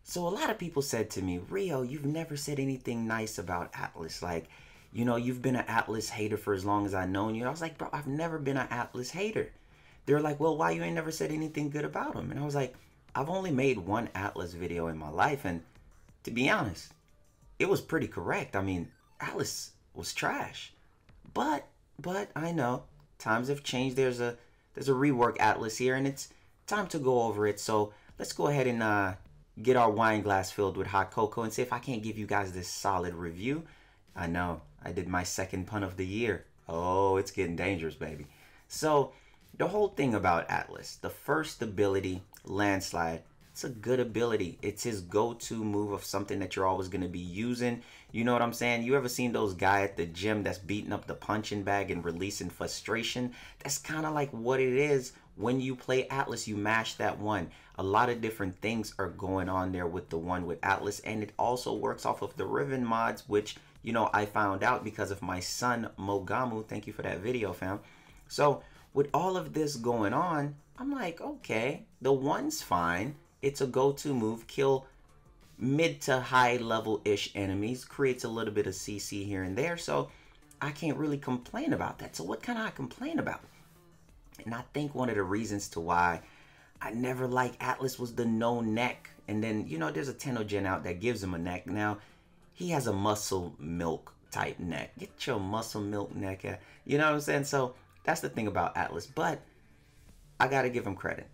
So a lot of people said to me, Rio, you've never said anything nice about Atlas. Like, you know, you've been an Atlas hater for as long as I've known you. I was like, bro, I've never been an Atlas hater. They're like, well, why you ain't never said anything good about him? And I was like, I've only made one Atlas video in my life, and to be honest, it was pretty correct. I mean, Atlas was trash. But I know times have changed. There's a rework Atlas here, and it's time to go over it. So let's go ahead and get our wine glass filled with hot cocoa and see if I can't give you guys this solid review. I know I did my second pun of the year. Oh, it's getting dangerous, baby. So the whole thing about Atlas, the first ability, Landslide, it's a good ability. It's his go-to move of something that you're always going to be using. You know what I'm saying? You ever seen those guy at the gym that's beating up the punching bag and releasing frustration? That's kind of like what it is when you play Atlas. You mash that one. A lot of different things are going on there with the one with Atlas, and it also works off of the Riven mods, which, you know, I found out because of my son Mogamu. Thank you for that video, fam. So with all of this going on, I'm like, okay, the one's fine. It's a go-to move, kill mid to high level-ish enemies, creates a little bit of CC here and there, so I can't really complain about that. So what can I complain about? And I think one of the reasons to why I never liked Atlas was the no neck. And then, you know, there's a Tenogen out that gives him a neck. Now, he has a muscle milk type neck. Get your muscle milk neck out. You know what I'm saying? So that's the thing about Atlas. But I got to give him credit.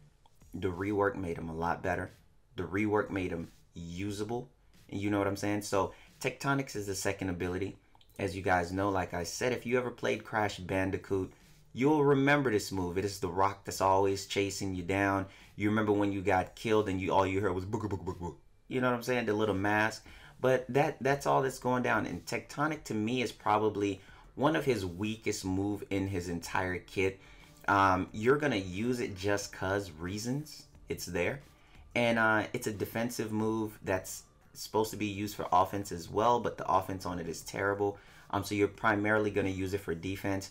The rework made him a lot better. The rework made him usable. And you know what I'm saying? So Tectonics is the second ability. As you guys know, like I said, if you ever played Crash Bandicoot, you'll remember this move. It is the rock that's always chasing you down. You remember when you got killed and all you heard was book, book, book, book. You know what I'm saying? The little mask. But that's all that's going down. And Tectonic to me is probably one of his weakest move in his entire kit. You're going to use it just cause reasons. It's there. And it's a defensive move that's supposed to be used for offense as well, but the offense on it is terrible. So you're primarily going to use it for defense.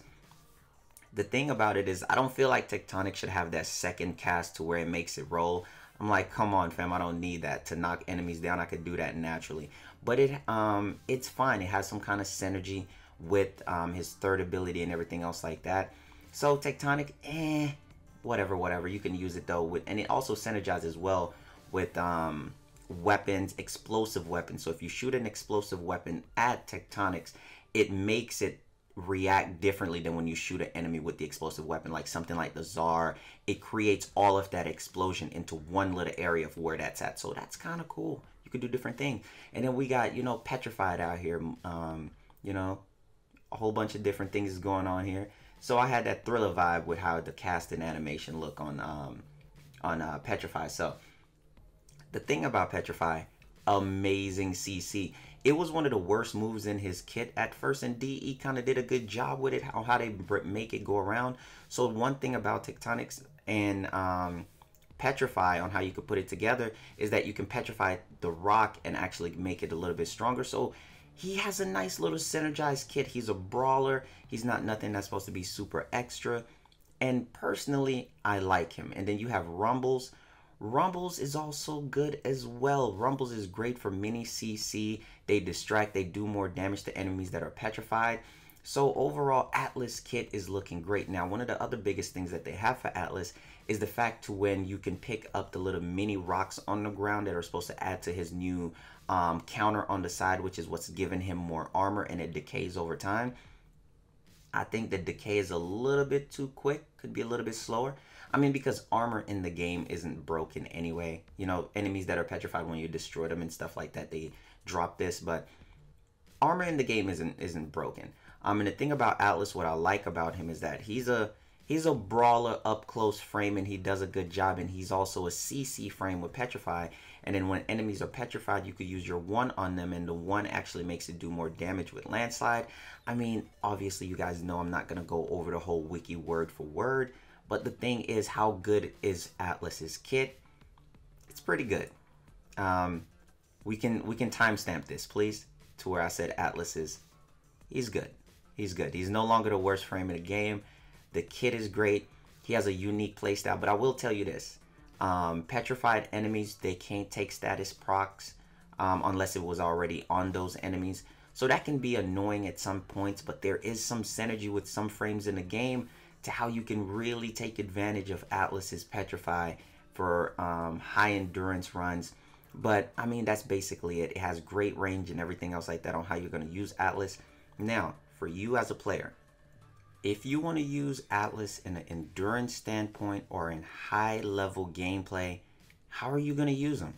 The thing about it is I don't feel like Tectonic should have that second cast to where it makes it roll. I'm like, come on, fam, I don't need that to knock enemies down. I could do that naturally. But it's fine. It has some kind of synergy with his third ability and everything else like that. So Tectonic, whatever. You can use it though, and it also synergizes well with weapons, explosive weapons. So if you shoot an explosive weapon at Tectonics, it makes it react differently than when you shoot an enemy with the explosive weapon, like something like the Tsar. It creates all of that explosion into one little area of where that's at. So that's kind of cool. You could do different things. And then we got, you know, Petrified out here. You know, a whole bunch of different things is going on here. So I had that Thriller vibe with how the cast and animation look on Petrify. So the thing about Petrify, amazing CC. It was one of the worst moves in his kit at first, and DE kind of did a good job with it, how they make it go around. So one thing about Tectonics and Petrify on how you could put it together is that you can petrify the rock and actually make it a little bit stronger. So he has a nice little synergized kit. He's a brawler. He's not nothing that's supposed to be super extra. And personally, I like him. And then you have Rumbles. Rumbles is also good as well. Rumbles is great for mini CC. They distract. They do more damage to enemies that are petrified. So overall, Atlas kit is looking great. Now, one of the other biggest things that they have for Atlas is the fact to when you can pick up the little mini rocks on the ground that are supposed to add to his new counter on the side, which is what's giving him more armor, and it decays over time. I think the decay is a little bit too quick, could be a little bit slower. I mean, because armor in the game isn't broken anyway. You know, enemies that are petrified, when you destroy them and stuff like that, they drop this, but armor in the game isn't broken. And the thing about Atlas, what I like about him is that he's a brawler up close frame, and he does a good job, and he's also a CC frame with Petrify. And then when enemies are petrified, you could use your one on them, and the one actually makes it do more damage with Landslide. I mean, obviously you guys know I'm not going to go over the whole wiki word for word, but the thing is, how good is Atlas's kit? It's pretty good. We can timestamp this, please, to where I said Atlas is. He's good. He's good. He's no longer the worst frame in the game. The kit is great. He has a unique playstyle, but I will tell you this. Petrified enemies, they can't take status procs unless it was already on those enemies. So that can be annoying at some points, but there is some synergy with some frames in the game to how you can really take advantage of Atlas's Petrify for high endurance runs. But I mean, that's basically it. It has great range and everything else like that on how you're going to use Atlas. Now, for you as a player, if you want to use Atlas in an endurance standpoint or in high level gameplay, how are you going to use them?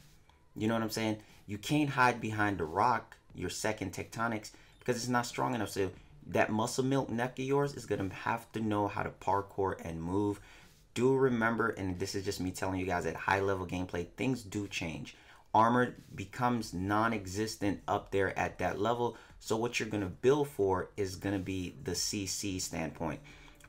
You know what I'm saying? You can't hide behind the rock, your second tectonics, because it's not strong enough. So that muscle milk neck of yours is going to have to know how to parkour and move. Do remember, and this is just me telling you guys, at high level gameplay, things do change. Armor becomes non-existent up there at that level. So what you're going to build for is going to be the CC standpoint.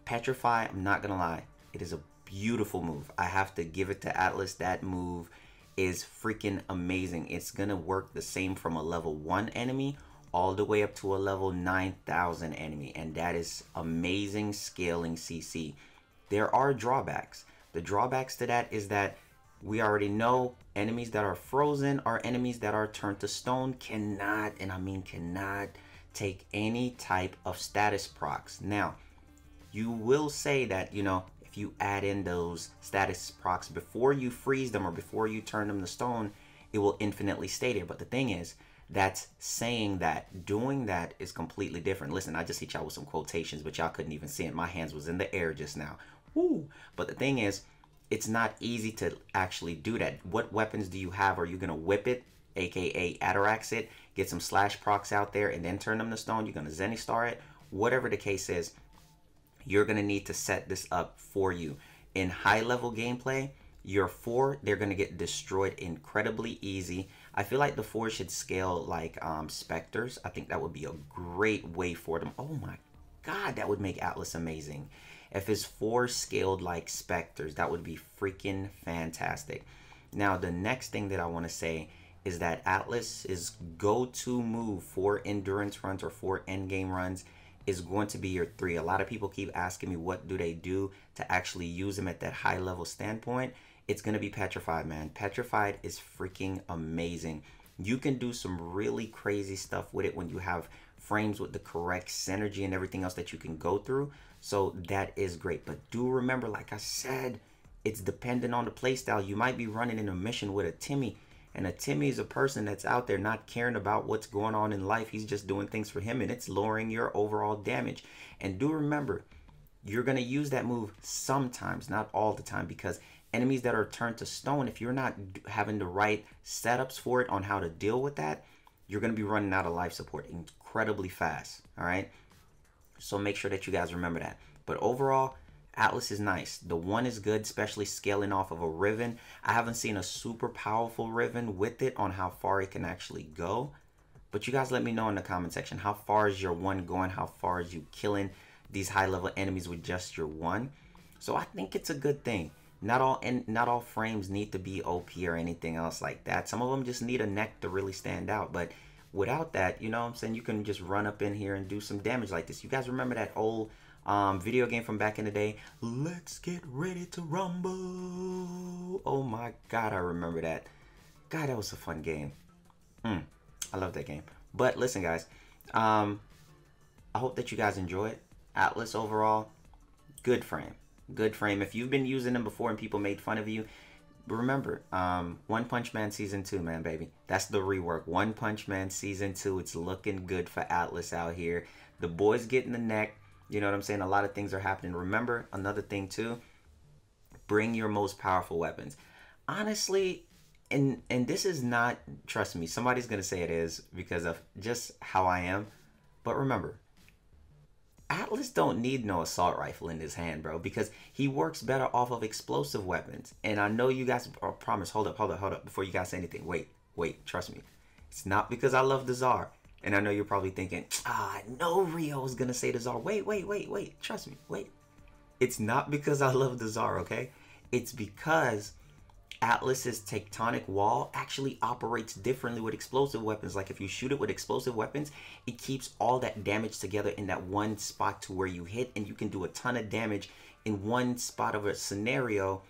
Petrify, I'm not going to lie, it is a beautiful move. I have to give it to Atlas. That move is freaking amazing. It's going to work the same from a level 1 enemy all the way up to a level 9,000 enemy. And that is amazing scaling CC. There are drawbacks. The drawbacks to that is that we already know enemies that are frozen or enemies that are turned to stone cannot, and I mean cannot, take any type of status procs. Now, you will say that, you know, if you add in those status procs before you freeze them or before you turn them to stone, it will infinitely stay there. But the thing is, that's saying that doing that is completely different. Listen, I just hit y'all with some quotations, but y'all couldn't even see it. My hands was in the air just now. Woo! But the thing is, it's not easy to actually do that. What weapons do you have? Are you going to whip it, aka Atarax it, get some slash procs out there, and then turn them to stone? You're going to Zenistar it? Whatever the case is, you're going to need to set this up for you. In high-level gameplay, your 4, they're going to get destroyed incredibly easy. I feel like the 4 should scale like Spectres. I think that would be a great way for them. Oh my god, that would make Atlas amazing. If his 4 scaled like Spectres, that would be freaking fantastic. Now, the next thing that I want to say is that Atlas's go-to move for endurance runs or for endgame runs is going to be your 3. A lot of people keep asking me what do they do to actually use him at that high level standpoint. It's going to be Petrified, man. Petrified is freaking amazing. You can do some really crazy stuff with it when you have frames with the correct synergy and everything else that you can go through. So that is great. But do remember, like I said, it's dependent on the playstyle. You might be running in a mission with a Timmy, and a Timmy is a person that's out there not caring about what's going on in life. He's just doing things for him, and it's lowering your overall damage. And do remember, you're going to use that move sometimes, not all the time, because enemies that are turned to stone, if you're not having the right setups for it on how to deal with that, you're going to be running out of life support incredibly fast. All right. So make sure that you guys remember that. But overall, Atlas is nice. The 1 is good, especially scaling off of a Riven. I haven't seen a super powerful Riven with it on how far it can actually go. But you guys let me know in the comment section. How far is your 1 going? How far is you killing these high level enemies with just your 1? So I think it's a good thing. Not all frames need to be OP or anything else like that. Some of them just need a neck to really stand out. But without that, you know what I'm saying, you can just run up in here and do some damage like this. You guys remember that old video game from back in the day? Let's get ready to rumble. Oh my god, I remember that. God, that was a fun game. I love that game. But listen, guys, I hope that you guys enjoy it. Atlas overall, good frame. Good frame. If you've been using them before and people made fun of you, remember, One Punch Man Season 2, man, baby. That's the rework. One Punch Man Season 2. It's looking good for Atlas out here. The boys getting the neck. You know what I'm saying? A lot of things are happening. Remember, another thing, too. Bring your most powerful weapons. Honestly, and this is not, trust me, somebody's going to say it is because of just how I am. But remember, Atlas don't need no assault rifle in his hand, bro, because he works better off of explosive weapons. And I know you guys, promise, hold up, before you guys say anything. Wait, trust me. It's not because I love the Tsar. And I know you're probably thinking, I know Rio is going to say the Tsar. Wait, trust me, wait. It's not because I love the Tsar, okay? It's because Atlas's tectonic wall actually operates differently with explosive weapons. Like if you shoot it with explosive weapons, it keeps all that damage together in that one spot to where you hit, and you can do a ton of damage in one spot of a scenario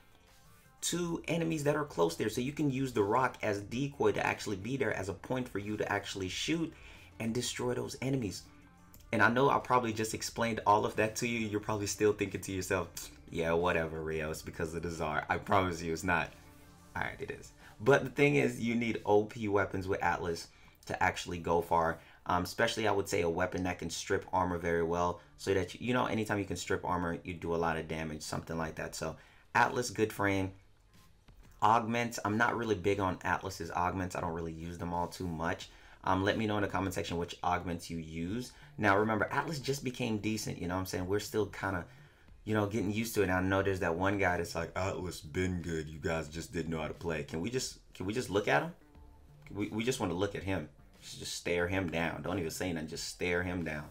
to enemies that are close there. So you can use the rock as decoy to actually be there as a point for you to actually shoot and destroy those enemies. And I know I probably just explained all of that to you. You're probably still thinking to yourself, yeah, whatever, Rio. It's because of the Czar. I promise you it's not. Alright, it is. But the thing is, you need OP weapons with Atlas to actually go far. Especially, I would say, a weapon that can strip armor very well. So that, you know, anytime you can strip armor, you do a lot of damage. Something like that. So, Atlas, good frame. Augments. I'm not really big on Atlas's augments. I don't really use them all too much. Let me know in the comment section which augments you use. Now, remember, Atlas just became decent. You know what I'm saying? We're still kind of, you know, getting used to it. And I know there's that one guy that's like, Atlas been good. You guys just didn't know how to play. Can we just look at him? We just want to look at him. Just stare him down. Don't even say nothing. Just stare him down.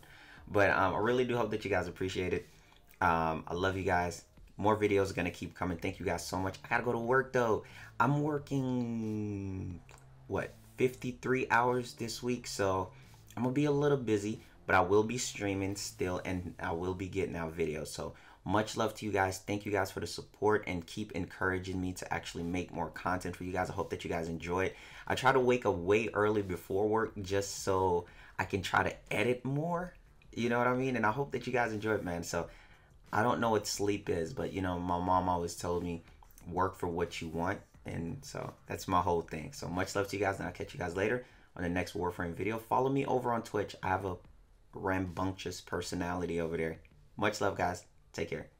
But I really do hope that you guys appreciate it. I love you guys. More videos are going to keep coming. Thank you guys so much. I got to go to work, though. I'm working, what, 53 hours this week. So I'm going to be a little busy. But I will be streaming still. And I will be getting out videos. So much love to you guys. Thank you guys for the support. And keep encouraging me to actually make more content for you guys. I hope that you guys enjoy it. I try to wake up way early before work just so I can try to edit more. You know what I mean? And I hope that you guys enjoy it, man. So I don't know what sleep is, but, you know, my mom always told me work for what you want. And so that's my whole thing. So much love to you guys, and I'll catch you guys later on the next Warframe video. Follow me over on Twitch. I have a rambunctious personality over there. Much love, guys. Take care.